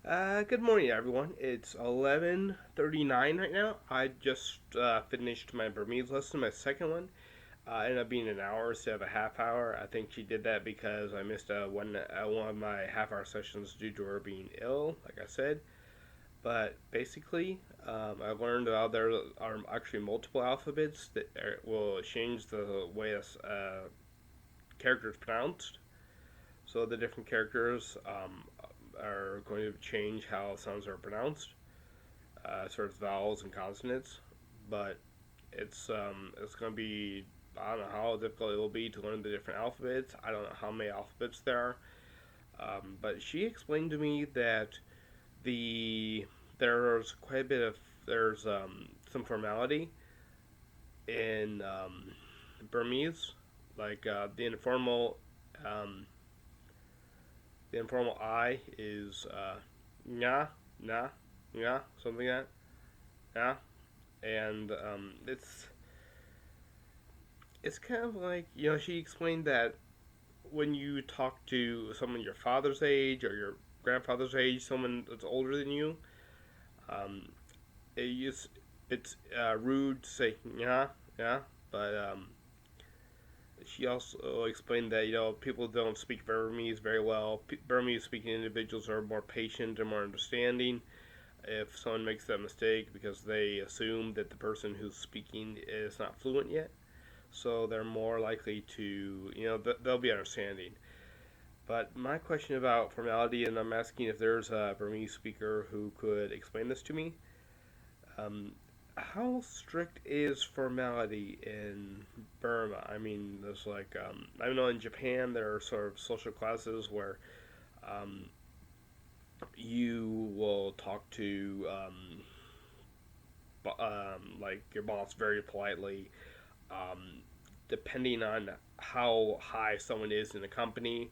Good morning, everyone. It's 11:39 right now. I just finished my Burmese lesson, my second one. Ended up being an hour instead of a half hour. I think she did that because I missed one of my half-hour sessions due to her being ill, like I said. But basically, I learned how there are actually multiple alphabets that will change the way a character is pronounced. So the different characters are going to change how sounds are pronounced, sort of vowels and consonants. But it's going to be, I don't know how difficult it will be to learn the different alphabets. I don't know how many alphabets there are. But she explained to me that the there's quite a bit of there's some formality in Burmese, like um, the informal I is nya, na, nya, something like that. Yeah, and it's kind of like she explained that when you talk to someone your father's age or your grandfather's age, someone that's older than you, um, it is it's rude to say yeah, but she also explained that people don't speak Burmese very well. Burmese speaking individuals are more patient and more understanding if someone makes that mistake because they assume that the person who's speaking is not fluent yet. So they're more likely to, they'll be understanding. But my question about formality, and I'm asking if there's a Burmese speaker who could explain this to me. Um, how strict is formality in Burma? I mean, there's like, I know in Japan there are sort of social classes where um, you will talk to like your boss very politely, um, depending on how high someone is in the company.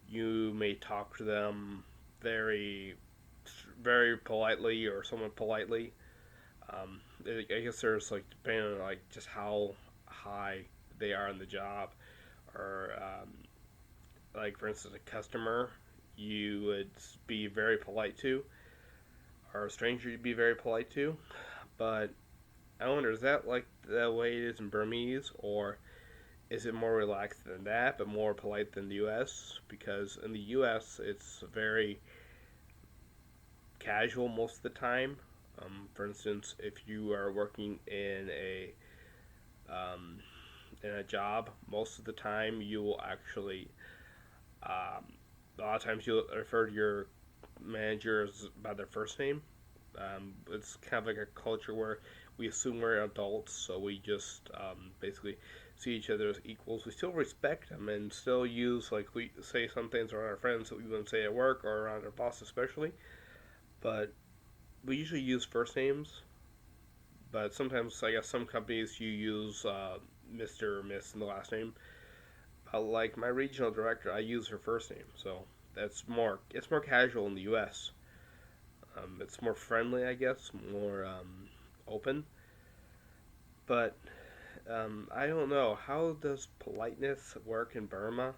You may talk to them very, very politely or somewhat politely. I guess there's like depending on like just how high they are in the job, or like for instance, a customer you would be very polite to, or a stranger you'd be very polite to. But I wonder, is that like the way it is in Burmese, or is it more relaxed than that, but more polite than the U.S.? Because in the U.S., it's very casual most of the time. For instance, if you are working um, in a job, most of the time you will actually um, a lot of times you'll refer to your managers by their first name. It's kind of like a culture where we assume we're adults, so we just basically see each other as equals. We still respect them and still use, like, we say some things around our friends that we wouldn't say at work or around our boss, especially. But we usually use first names. But sometimes, I guess, some companies you use Mr. or Miss in the last name. Like my regional director, I use her first name, so it's more casual in the U.S. It's more friendly, I guess, more open. But I don't know. How does politeness work in Burma?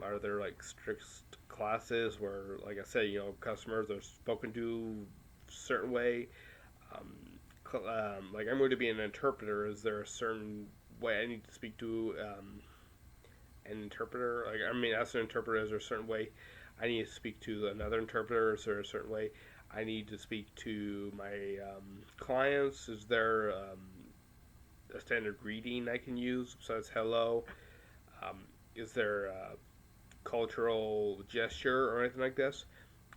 Are there like strict classes where, like I said, customers are spoken to a certain way? Um, like I'm going to be an interpreter. Is there a certain way I need to speak to an interpreter? Like I mean, as an interpreter, is there a certain way I need to speak to another interpreter? Is there a certain way I need to speak to my clients? Is there a standard greeting I can use besides hello? Um, is there a cultural gesture or anything like this?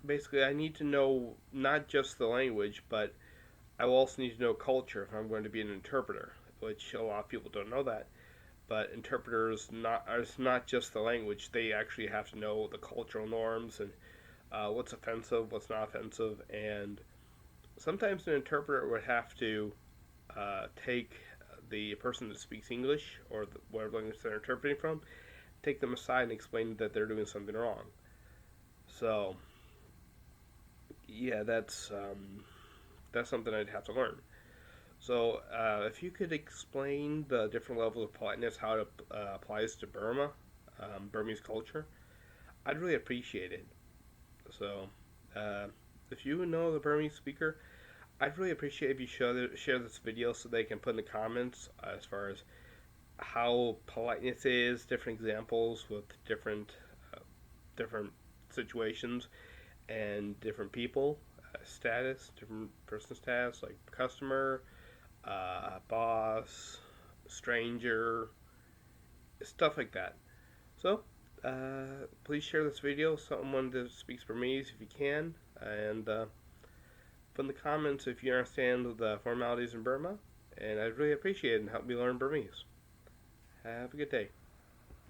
Basically, I need to know not just the language, but I will also need to know culture if I'm going to be an interpreter, which a lot of people don't know that. But interpreters not it's not just the language; they actually have to know the cultural norms and what's offensive, what's not offensive, and sometimes an interpreter would have to take the person that speaks English or whatever language they're interpreting from, take them aside and explain that they're doing something wrong. So yeah, that's something I'd have to learn. So if you could explain the different levels of politeness, how it applies to Burma, Burmese culture, I'd really appreciate it. So Uh, if you know the Burmese speaker, I'd really appreciate if you share this video so they can put in the comments as far as how politeness is, different examples with uh, different situations and different people status, different person status, like customer, boss, stranger, stuff like that. So, please share this video with someone that speaks Burmese if you can, and put in the comments if you understand the formalities in Burma, and I'd really appreciate it and help me learn Burmese. Have a good day.